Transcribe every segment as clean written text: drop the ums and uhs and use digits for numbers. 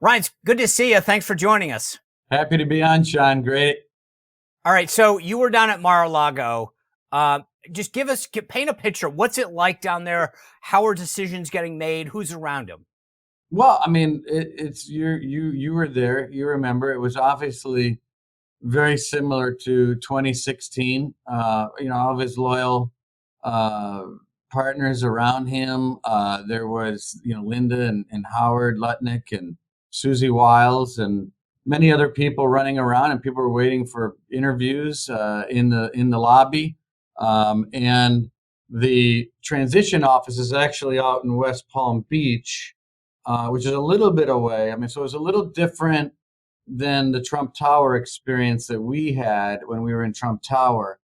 Reince, good to see you. Thanks for joining us. Happy to be on, Sean. Great. All right, so you were down at Mar-a-Lago. Just paint a picture. What's it like down there? How are decisions getting made? Who's around them? Well, I mean, it's you were there. You remember it was obviously very similar to 2016. All of his loyal uh, partners around him. There was Linda and Howard Lutnick and Susie Wiles and many other people running around, and people were waiting for interviews in the lobby. And the transition office is actually out in West Palm Beach, which is a little bit away. I mean, so it was a little different than the Trump Tower experience that we had when we were in Trump Tower.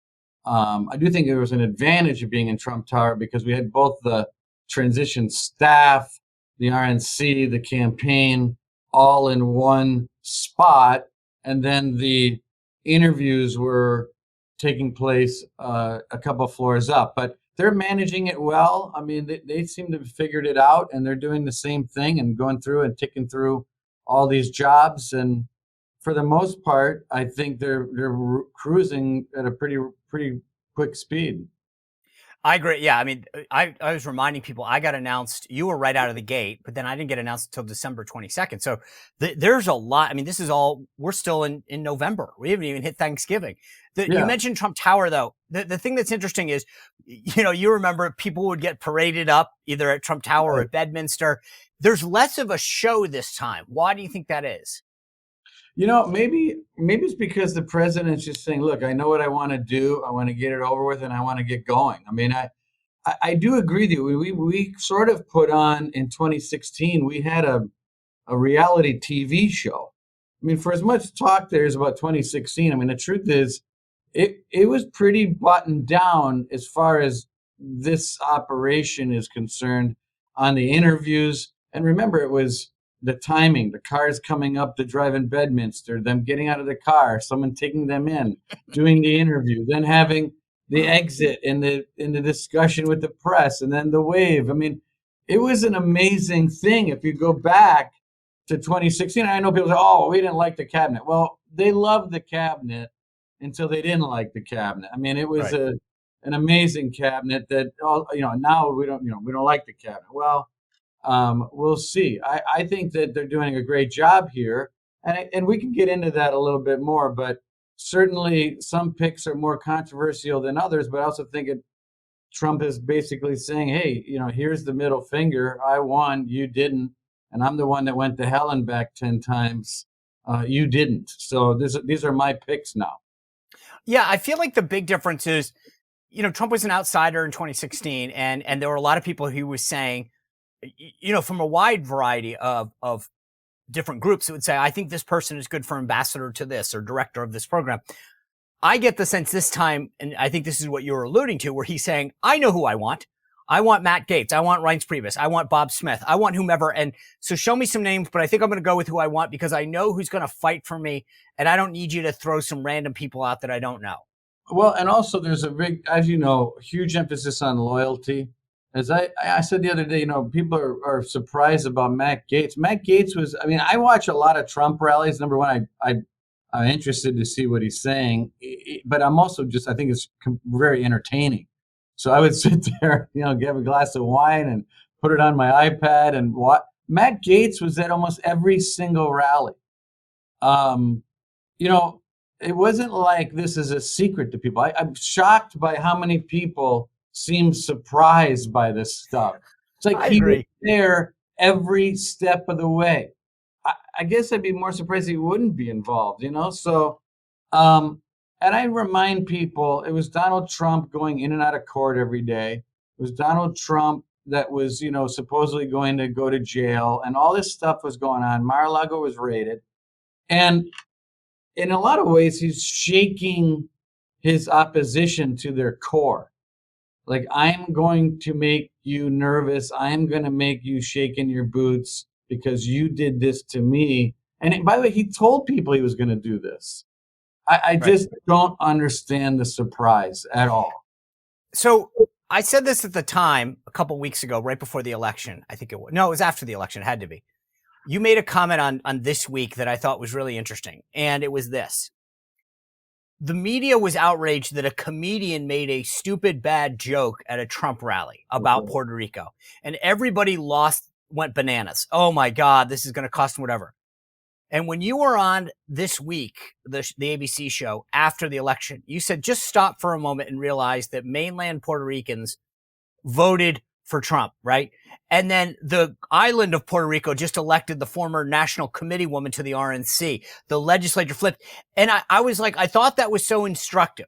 I do think there was an advantage of being in Trump Tower because we had both the transition staff, the RNC, the campaign, all in one spot, and then the interviews were taking place a couple floors up. But they're managing it well. I mean, they seem to have figured it out, and they're doing the same thing and going through and ticking through all these jobs. And for the most part, I think they're cruising at a pretty quick speed. I agree. Yeah, I mean, I was reminding people I got announced. You were right out of the gate, but then I didn't get announced until December 22nd. So there's a lot. I mean, this is all. We're still in November. We haven't even hit Thanksgiving. You Yeah. mentioned Trump Tower, though. The thing that's interesting is, you remember people would get paraded up either at Trump Tower or Right. at Bedminster. There's less of a show this time. Why do you think that is? Maybe it's because the president's just saying, "Look, I know what I want to do. I want to get it over with, and I want to get going." I mean, I do agree with you. We sort of put on in 2016. We had a reality TV show. I mean, for as much talk there is about 2016, I mean, the truth is, it was pretty buttoned down as far as this operation is concerned on the interviews. And remember, it was the timing, the cars coming up to drive in Bedminster, them getting out of the car, someone taking them in, doing the interview, then having the exit and the discussion with the press, and then the wave. I mean, it was an amazing thing. If you go back to 2016, I know people say, "Oh, we didn't like the cabinet." Well, they loved the cabinet until they didn't like the cabinet. I mean, it was Right. an amazing cabinet that now we don't like the cabinet. Well, we'll see. I think that they're doing a great job here, and we can get into that a little bit more. But certainly, some picks are more controversial than others. But I also think Trump is basically saying, "Hey, here's the middle finger. I won, you didn't, and I'm the one that went to hell and back 10 times. You didn't. So these are my picks now." Yeah, I feel like the big difference is, Trump was an outsider in 2016, and there were a lot of people who was saying, from a wide variety of different groups, that would say, I think this person is good for ambassador to this or director of this program. I get the sense this time, and I think this is what you were alluding to, where he's saying, I know who I want. I want Matt Gaetz. I want Reince Priebus. I want Bob Smith. I want whomever. And so show me some names, but I think I'm going to go with who I want because I know who's going to fight for me. And I don't need you to throw some random people out that I don't know. Well, and also there's a big, as you know, huge emphasis on loyalty. As I said the other day, people are surprised about Matt Gaetz. Matt Gaetz was, I mean, I watch a lot of Trump rallies. Number one, I'm interested to see what he's saying, but I'm also I think it's very entertaining. So I would sit there, get a glass of wine and put it on my iPad and watch. Matt Gaetz was at almost every single rally. Um, you know, it wasn't like this is a secret to people. I'm shocked by how many people seem surprised by this stuff. It's like I he was agree. there every step of the way. I guess I'd be more surprised he wouldn't be involved. So, and I remind people it was Donald Trump going in and out of court every day. It was Donald Trump that was, supposedly going to go to jail, and all this stuff was going on. Mar-a-Lago was raided. And in a lot of ways, he's shaking his opposition to their core. Like, I'm going to make you nervous. I'm going to make you shake in your boots because you did this to me. And by the way, he told people he was going to do this. I Right. just don't understand the surprise at all. So I said this at the time a couple weeks ago, right before the election. I think it was. No, it was after the election. It had to be. You made a comment on This Week that I thought was really interesting, and it was this. The media was outraged that a comedian made a stupid, bad joke at a Trump rally about Puerto Rico, and everybody went bananas. Oh my God, this is going to cost them whatever. And when you were on This Week, the ABC show after the election, you said just stop for a moment and realize that mainland Puerto Ricans voted for Trump, right? And then the island of Puerto Rico just elected the former national committee woman to the RNC. The legislature flipped. And I was like, I thought that was so instructive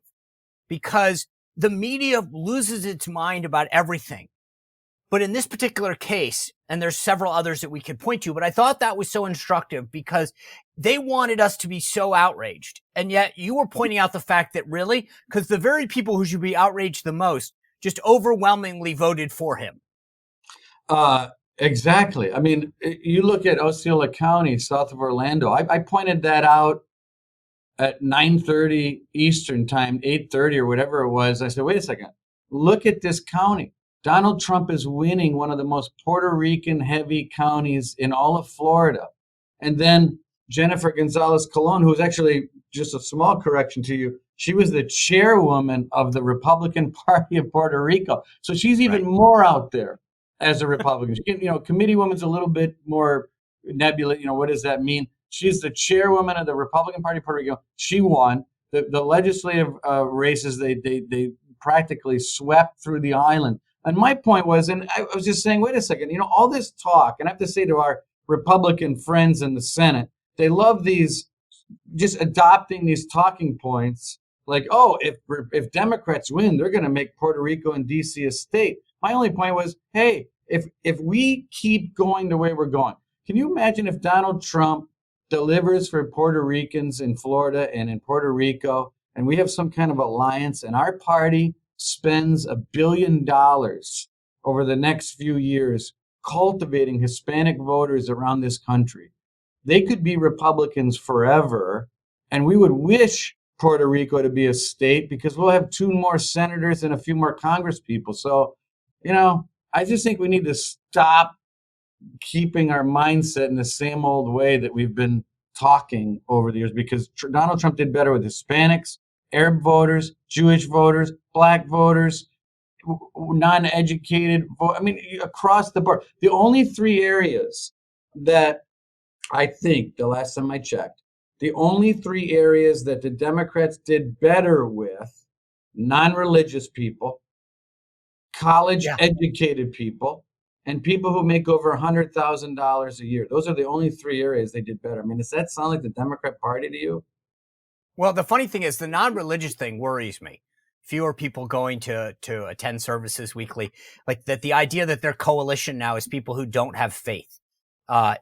because the media loses its mind about everything. But in this particular case, and there's several others that we could point to, but I thought that was so instructive because they wanted us to be so outraged. And yet you were pointing out the fact that really, because the very people who should be outraged the most just overwhelmingly voted for him. Exactly. I mean, you look at Osceola County, south of Orlando. I pointed that out at 9:30 Eastern time, 8:30 or whatever it was. I said, wait a second, look at this county. Donald Trump is winning one of the most Puerto Rican heavy counties in all of Florida. And then Jennifer Gonzalez Colon, who's actually, just a small correction to you, she was the chairwoman of the Republican Party of Puerto Rico. So she's even more out there as a Republican. Committee woman's a little bit more nebulous. What does that mean? She's the chairwoman of the Republican Party of Puerto Rico. She won. The legislative races, they practically swept through the island. And my point was, and I was just saying, wait a second, all this talk, and I have to say to our Republican friends in the Senate, they love just adopting these talking points like, oh, if Democrats win, they're going to make Puerto Rico and D.C. a state. My only point was, hey, if we keep going the way we're going, can you imagine if Donald Trump delivers for Puerto Ricans in Florida and in Puerto Rico, and we have some kind of alliance, and our party spends $1 billion over the next few years cultivating Hispanic voters around this country? They could be Republicans forever, and we would wish Puerto Rico to be a state because we'll have 2 more senators and a few more Congress people. So, I just think we need to stop keeping our mindset in the same old way that we've been talking over the years, because Donald Trump did better with Hispanics, Arab voters, Jewish voters, Black voters, non-educated. Across the board. The only 3 areas that I think, the last time I checked, the only 3 areas that the Democrats did better with: non-religious people, college-educated people, and people who make over $100,000 a year. Those are the only 3 areas they did better. Does that sound like the Democrat Party to you? Well, the funny thing is the non-religious thing worries me. Fewer people going to attend services weekly. Like that, the idea that their coalition now is people who don't have faith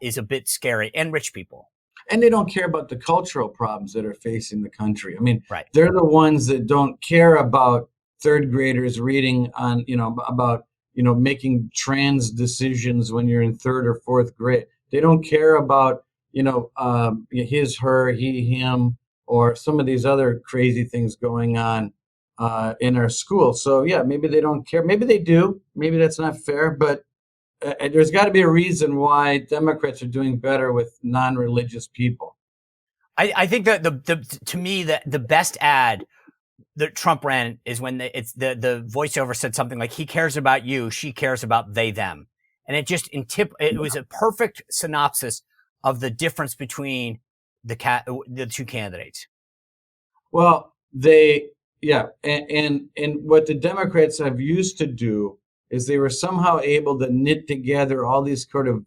is a bit scary, and rich people. And they don't care about the cultural problems that are facing the country. Right. They're the ones that don't care about 3rd graders reading on, about, making trans decisions when you're in 3rd or 4th grade. They don't care about, his, her, he, him, or some of these other crazy things going on in our school. So, yeah, maybe they don't care. Maybe they do. Maybe that's not fair. But there's got to be a reason why Democrats are doing better with non-religious people. I think that to me the best ad that Trump ran is when the voiceover said something like, he cares about you, she cares about they, them. And it was a perfect synopsis of the difference between the 2 candidates. Well, and what the Democrats have used to do is they were somehow able to knit together all these sort of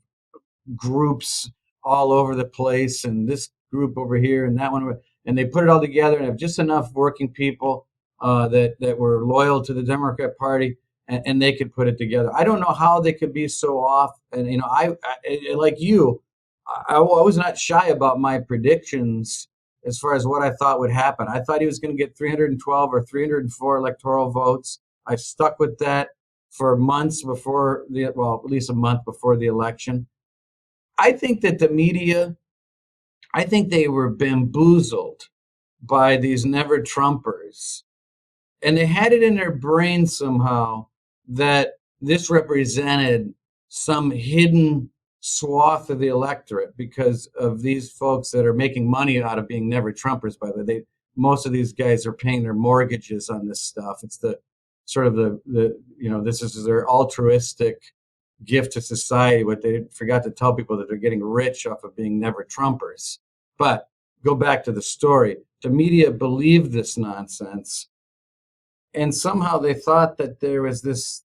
groups all over the place, and this group over here and that one, and they put it all together and have just enough working people that were loyal to the Democrat Party, and they could put it together. I don't know how they could be so off. And I like you, I was not shy about my predictions as far as what I thought would happen. I thought he was going to get 312 or 304 electoral votes. I stuck with that for months before at least a month before the election. I think that the media, I think they were bamboozled by these never Trumpers. And they had it in their brain somehow that this represented some hidden swath of the electorate because of these folks that are making money out of being never Trumpers. By the way, most of these guys are paying their mortgages on this stuff. It's the sort of this is their altruistic gift to society. What they forgot to tell people that they're getting rich off of being never Trumpers. But go back to the story. The media believed this nonsense, and somehow they thought that there was this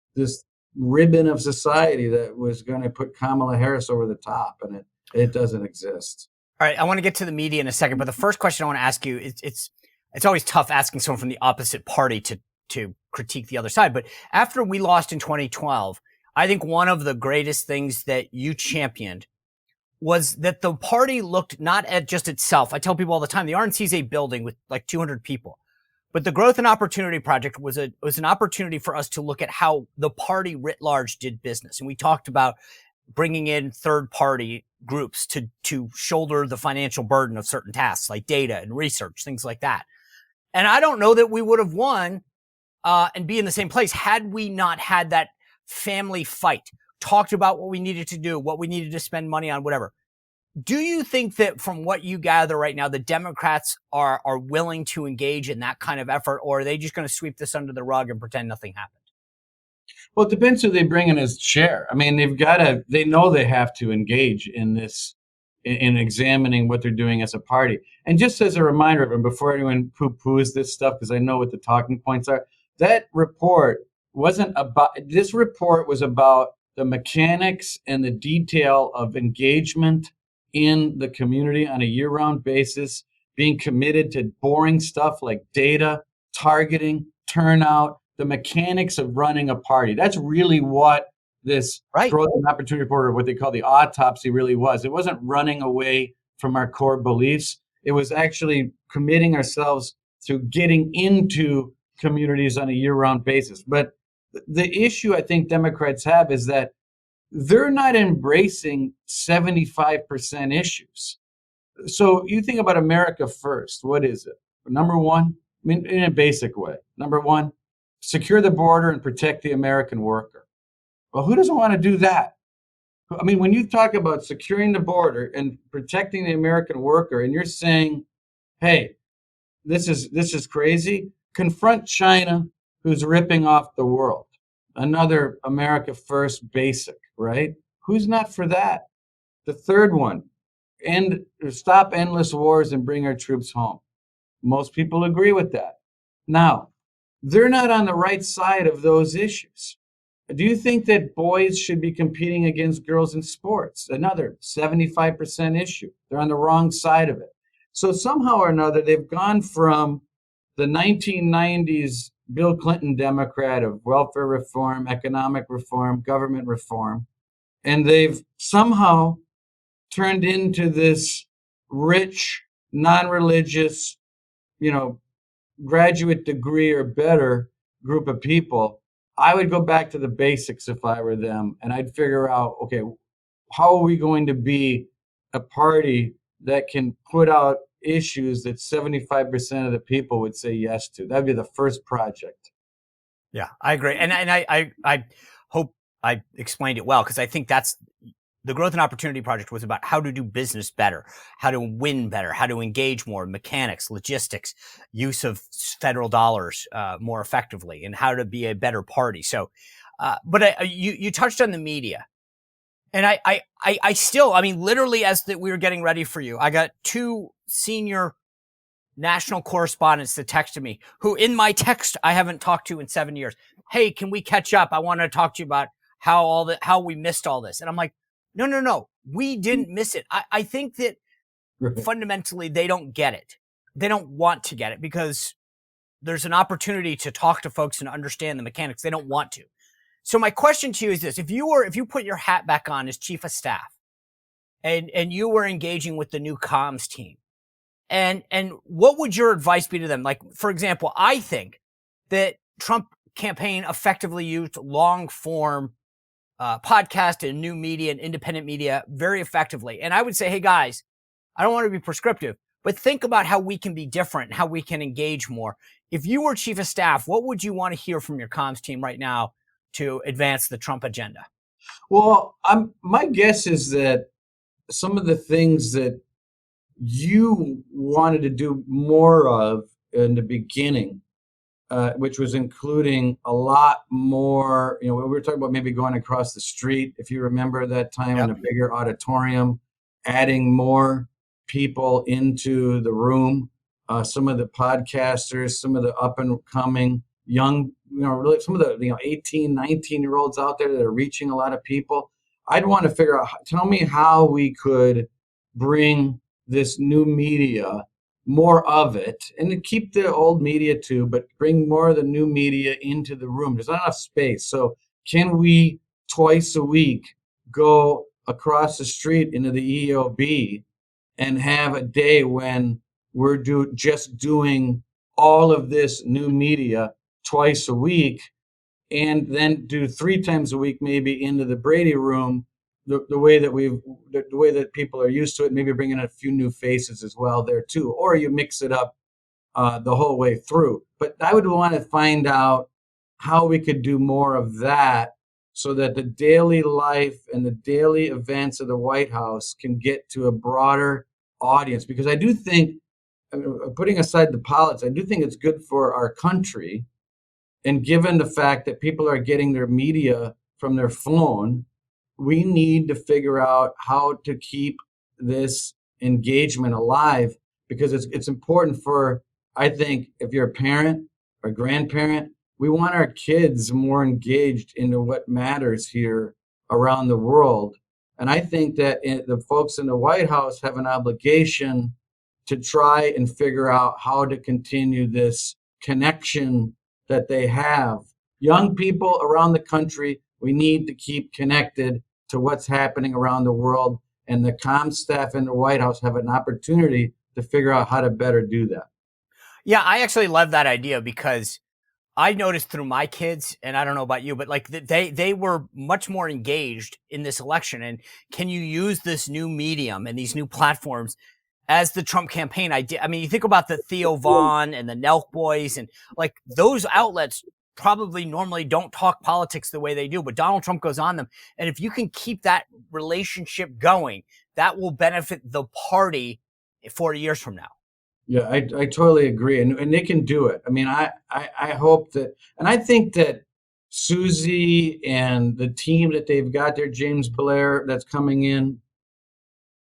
ribbon of society that was going to put Kamala Harris over the top, and it doesn't exist. All right, I want to get to the media in a second, but the first question I want to ask you, it's always tough asking someone from the opposite party to critique the other side. But after we lost in 2012, I think one of the greatest things that you championed was that the party looked not at just itself. I tell people all the time, the RNC is a building with like 200 people. But the Growth and Opportunity Project was an opportunity for us to look at how the party writ large did business. And we talked about bringing in third party groups to shoulder the financial burden of certain tasks like data and research, things like that. And I don't know that we would have won and be in the same place had we not had that family fight, talked about what we needed to do, what we needed to spend money on, whatever. Do you think that from what you gather right now, the Democrats are willing to engage in that kind of effort, or are they just going to sweep this under the rug and pretend nothing happened? Well, it depends who they bring in as chair. I mean, they know they have to engage in this, in examining what they're doing as a party. And just as a reminder of them, before anyone poo-poos this stuff, because I know what the talking points are, that report this report was about the mechanics and the detail of engagement in the community on a year-round basis, being committed to boring stuff like data, targeting, turnout, the mechanics of running a party. That's really what this Growth and Opportunity Report, or what they call the autopsy, really was. It wasn't running away from our core beliefs. It was actually committing ourselves to getting into communities on a year-round basis. But the issue I think Democrats have is that they're not embracing 75% issues. So you think about America first. What is it? Number one, I mean, in a basic way. Number one, secure the border and protect the American worker. Well, who doesn't want to do that? I mean, when you talk about securing the border and protecting the American worker, and you're saying, hey, this is crazy, confront China, who's ripping off the world. Another America first basic, right? Who's not for that? The third one, stop endless wars and bring our troops home. Most people agree with that. Now, they're not on the right side of those issues. Do you think that boys should be competing against girls in sports? Another 75% issue. They're on the wrong side of it. So somehow or another, they've gone from the 1990s Bill Clinton Democrat of welfare reform, economic reform, government reform, and they've somehow turned into this rich, non-religious, graduate degree or better group of people. I would go back to the basics if I were them, and I'd figure out, okay, how are we going to be a party that can put out issues that 75% of the people would say yes to? That'd be the first project. Yeah, I agree. And I hope I explained it well, because I think that's the Growth and Opportunity Project was about how to do business better, how to win better, how to engage more, mechanics, logistics, use of federal dollars more effectively, and how to be a better party. So, but you touched on the media. And I still, I mean, literally as we were getting ready for you, I got two senior national correspondents that texted me, who in my text I haven't talked to in 7 years. Hey, can we catch up? I want to talk to you about how we missed all this. And I'm like, no, we didn't miss it. I think that fundamentally they don't get it. They don't want to get it because there's an opportunity to talk to folks and understand the mechanics. They don't want to. So my question to you is this: if you put your hat back on as chief of staff and you were engaging with the new comms team, and what would your advice be to them? Like, for example, I think that Trump campaign effectively used long form podcast and new media and independent media very effectively. And I would say, hey guys, I don't want to be prescriptive, but think about how we can be different and how we can engage more. If you were chief of staff, what would you want to hear from your comms team right now to advance the Trump agenda? Well, my guess is that some of the things that you wanted to do more of in the beginning, which was including a lot more. We were talking about maybe going across the street, if you remember that time, in Yep. a bigger auditorium, adding more people into the room. Some of the podcasters, some of the up and coming young, really some of the 18, 19-year olds out there that are reaching a lot of people. I'd want to figure out, tell me how we could bring this new media, more of it, and to keep the old media too, but bring more of the new media into the room. There's not enough space. So can we twice a week go across the street into the EOB and have a day when we're just doing all of this new media twice a week, and then do 3 times a week maybe into the Brady room, the way that the way that people are used to it. Maybe bring in a few new faces as well there too, or you mix it up the whole way through. But I would want to find out how we could do more of that, so that the daily life and the daily events of the White House can get to a broader audience. Because I do think, putting aside the politics, I do think it's good for our country. And given the fact that people are getting their media from their phone, we need to figure out how to keep this engagement alive, because it's important for, I think, if you're a parent or grandparent, we want our kids more engaged into what matters here around the world. And I think that the folks in the White House have an obligation to try and figure out how to continue this connection that they have. Young people around the country, we need to keep connected to what's happening around the world. And the comm staff in the White House have an opportunity to figure out how to better do that. Yeah, I actually love that idea because I noticed through my kids, and I don't know about you, but like they were much more engaged in this election. And can you use this new medium and these new platforms as the Trump campaign? I mean, you think about the Theo Vaughn and the Nelk boys, and like those outlets probably normally don't talk politics the way they do, but Donald Trump goes on them. And if you can keep that relationship going, that will benefit the party 40 years from now. Yeah, I totally agree. And they can do it. I mean, I hope that, and I think that Susie and the team that they've got there, James Blair, that's coming in,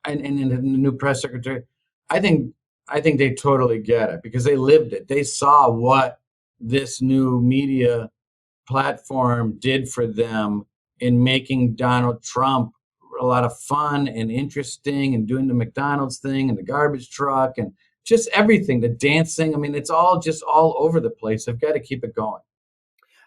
and the new press secretary, I think I think they totally get it because they lived it. They saw what this new media platform did for them in making Donald Trump a lot of fun and interesting, and doing the McDonald's thing and the garbage truck and just everything, the dancing. I mean, it's all just all over the place. I've got to keep it going.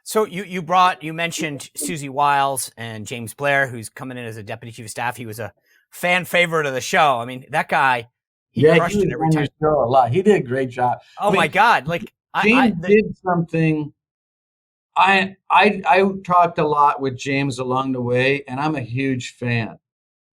So you mentioned Susie Wiles and James Blair, who's coming in as a deputy chief of staff. He was a fan favorite of the show. I mean, that guy, he Yeah, he crushed was it every on your time. show a lot. He did a great job. Oh I my mean, God. Like James did something. I talked a lot with James along the way, and I'm a huge fan.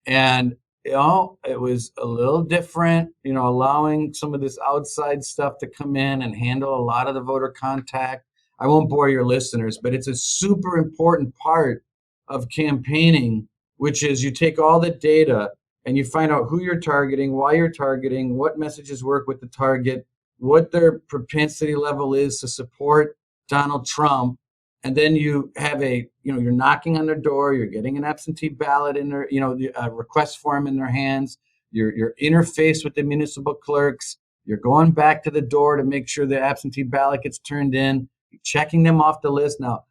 And it was a little different, allowing some of this outside stuff to come in and handle a lot of the voter contact. I won't bore your listeners, but it's a super important part of campaigning, which is you take all the data and you find out who you're targeting, why you're targeting, what messages work with the target, what their propensity level is to support Donald Trump. And then you have you're knocking on their door, you're getting an absentee ballot in their, a request form in their hands, you're interfaced with the municipal clerks, you're going back to the door to make sure the absentee ballot gets turned in, you're checking them off the list. Now,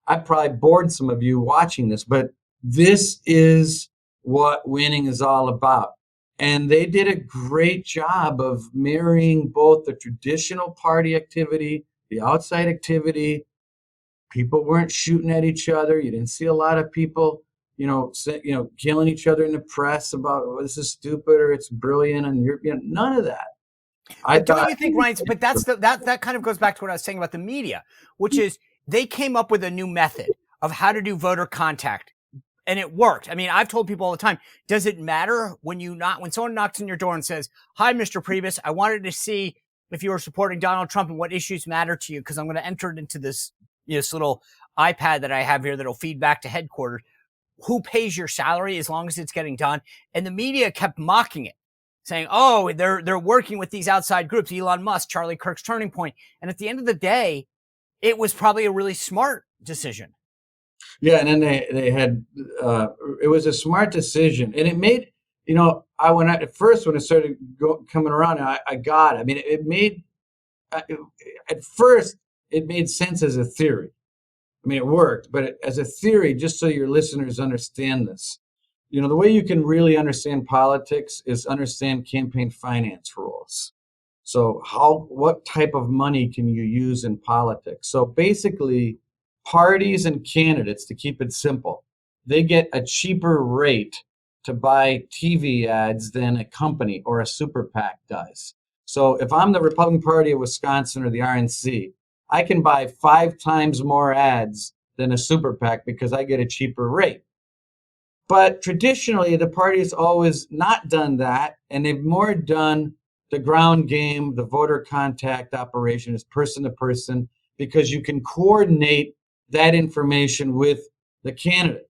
I probably bored some of you watching this, but this is what winning is all about. And they did a great job of marrying both the traditional party activity, the outside activity. People weren't shooting at each other. You didn't see a lot of people, killing each other in the press about, oh, this is stupid or it's brilliant, and none of that. I But don't thought, you think, Ryan? But that kind of goes back to what I was saying about the media, which is they came up with a new method of how to do voter contact, and it worked. I mean, I've told people all the time, does it matter when someone knocks on your door and says, "Hi, Mr. Priebus, I wanted to see if you were supporting Donald Trump and what issues matter to you, because I'm going to enter it into this little iPad that I have here that'll feed back to headquarters." who pays your salary as long as it's getting done. And the media kept mocking it, saying, oh, they're working with these outside groups, Elon Musk, Charlie Kirk's Turning Point. And at the end of the day, it was probably a really smart decision. Yeah, and then they had it was a smart decision, and it made at first when it started coming around, I got it. I mean, it made at first it made sense as a theory. I mean, it worked, but as a theory, just so your listeners understand this, the way you can really understand politics is understand campaign finance rules. So what type of money can you use in politics? So basically, parties and candidates, to keep it simple, they get a cheaper rate to buy TV ads than a company or a super PAC does. So if I'm the Republican Party of Wisconsin or the RNC, I can buy 5 times more ads than a super PAC because I get a cheaper rate. But traditionally, the party has always not done that, and they've more done the ground game, the voter contact operation is person to person, because you can coordinate that information with the candidate.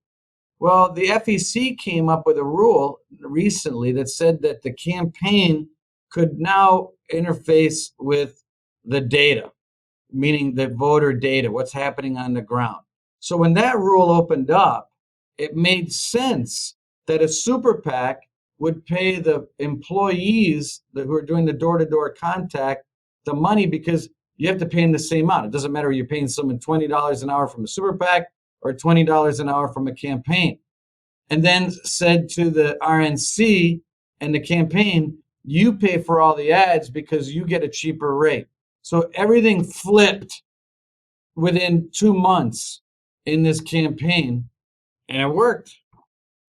Well, the FEC came up with a rule recently that said that the campaign could now interface with the data, meaning the voter data, what's happening on the ground. So when that rule opened up, it made sense that a super PAC would pay the employees who are doing the door-to-door contact the money, because you have to pay them the same amount. It doesn't matter if you're paying someone $20 an hour from a super PAC or $20 an hour from a campaign. And then said to the RNC and the campaign, you pay for all the ads because you get a cheaper rate. So everything flipped within 2 months in this campaign, and it worked.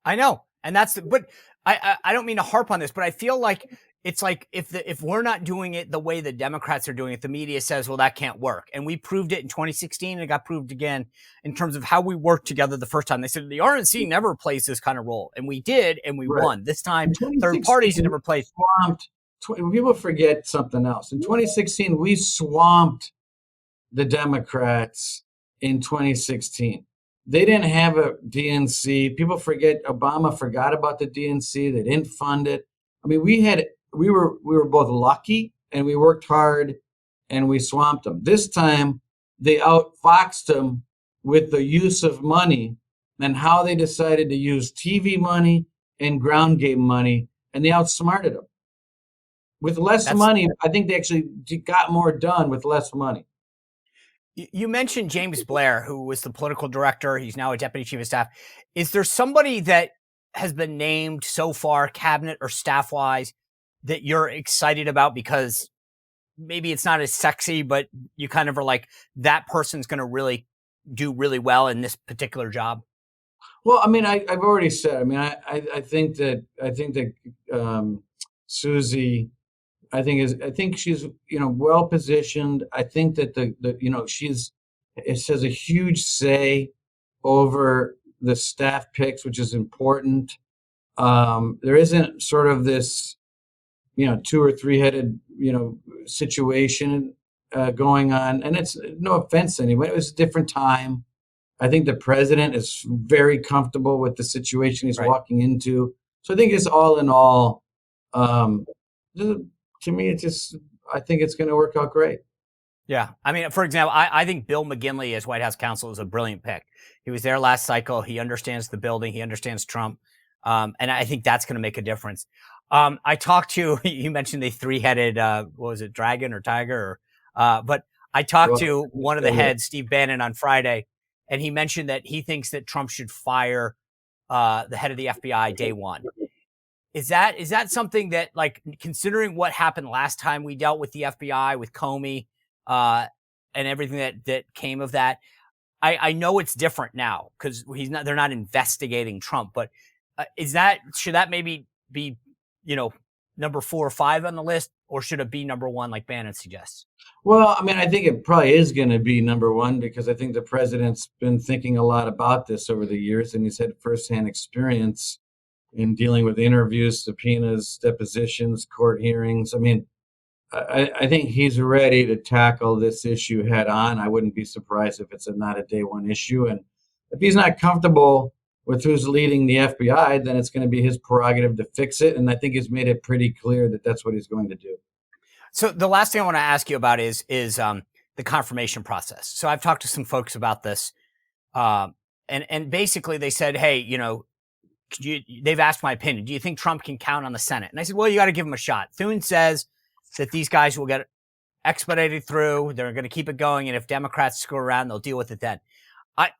I know. And but I don't mean to harp on this, but I feel like it's like if we're not doing it the way the Democrats are doing it, the media says, well, that can't work. And we proved it in 2016, and it got proved again in terms of how we worked together the first time. They said the RNC never plays this kind of role, and we did, and we won. This time, third parties had never played. People forget something else. In 2016, we swamped the Democrats in 2016. They didn't have a DNC. People forget Obama forgot about the DNC. They didn't fund it. I mean, we were both lucky, and we worked hard, and we swamped them. This time, they outfoxed them with the use of money and how they decided to use TV money and ground game money, and they outsmarted them. With less money, I think they actually got more done with less money. You mentioned James Blair, who was the political director. He's now a deputy chief of staff. Is there somebody that has been named so far, cabinet or staff-wise, that you're excited about because maybe it's not as sexy, but you kind of are like, that person's going to really do really well in this particular job? Well, I mean, I've already said. I mean, I think that Susie, I think she's well positioned. I think that it has a huge say over the staff picks, which is important. There isn't sort of this 2 or 3 headed situation going on, and it's no offense anyway. It was a different time. I think the president is very comfortable with the situation he's walking into. So I think it's all in all. To me, I think it's going to work out great. Yeah. I mean, for example, I think Bill McGinley as White House counsel is a brilliant pick. He was there last cycle. He understands the building. He understands Trump. And I think that's going to make a difference. I talked to, you mentioned the 3-headed, what was it, dragon or tiger? But I talked to one of the heads, Steve Bannon, on Friday, and he mentioned that he thinks that Trump should fire the head of the FBI day one. Is that something that, like, considering what happened last time we dealt with the FBI, with Comey, and everything that came of that? I know it's different now because they're not investigating Trump, but should that maybe be, number 4 or 5 on the list, or should it be number 1 like Bannon suggests? Well, I mean, I think it probably is going to be number 1 because I think the president's been thinking a lot about this over the years, and he's had firsthand experience in dealing with interviews, subpoenas, depositions, court hearings. I mean, I think he's ready to tackle this issue head on. I wouldn't be surprised if it's not a day 1 issue. And if he's not comfortable with who's leading the FBI, then it's going to be his prerogative to fix it. And I think he's made it pretty clear that that's what he's going to do. So the last thing I want to ask you about is the confirmation process. So I've talked to some folks about this, and basically they said, hey, they've asked my opinion. Do you think Trump can count on the Senate? And I said, well, you got to give him a shot. Thune says that these guys will get expedited through. They're going to keep it going, and if Democrats screw around, they'll deal with it then.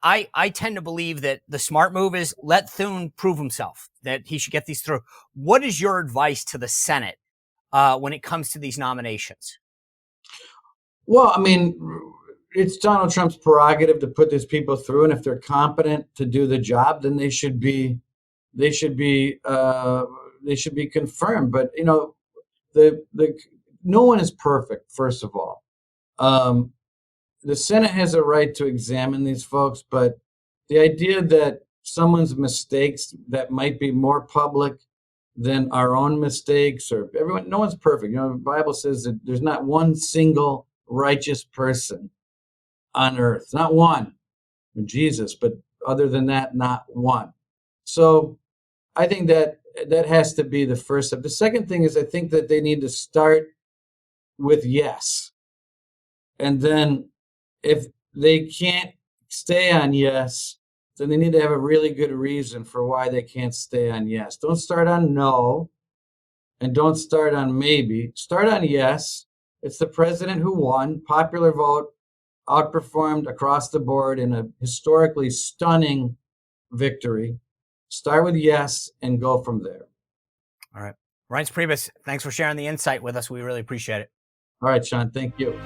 I tend to believe that the smart move is let Thune prove himself, that he should get these through. What is your advice to the Senate when it comes to these nominations? Well, I mean, it's Donald Trump's prerogative to put these people through, and if they're competent to do the job, then they should be confirmed. But no one is perfect. First of all, the Senate has a right to examine these folks, but the idea that someone's mistakes that might be more public than our own mistakes, or no one's perfect. The Bible says that there's not one single righteous person on earth, not one, Jesus, but other than that, not one. So I think that has to be the first step. The second thing is I think that they need to start with yes. And then if they can't stay on yes, then they need to have a really good reason for why they can't stay on yes. Don't start on no, and don't start on maybe. Start on yes. It's the president who won, popular vote, outperformed across the board in a historically stunning victory. Start with yes and go from there. All right. Reince Priebus, thanks for sharing the insight with us. We really appreciate it. All right, Sean, thank you.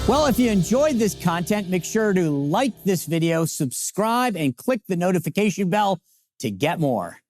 Well, if you enjoyed this content, make sure to like this video, subscribe, and click the notification bell to get more.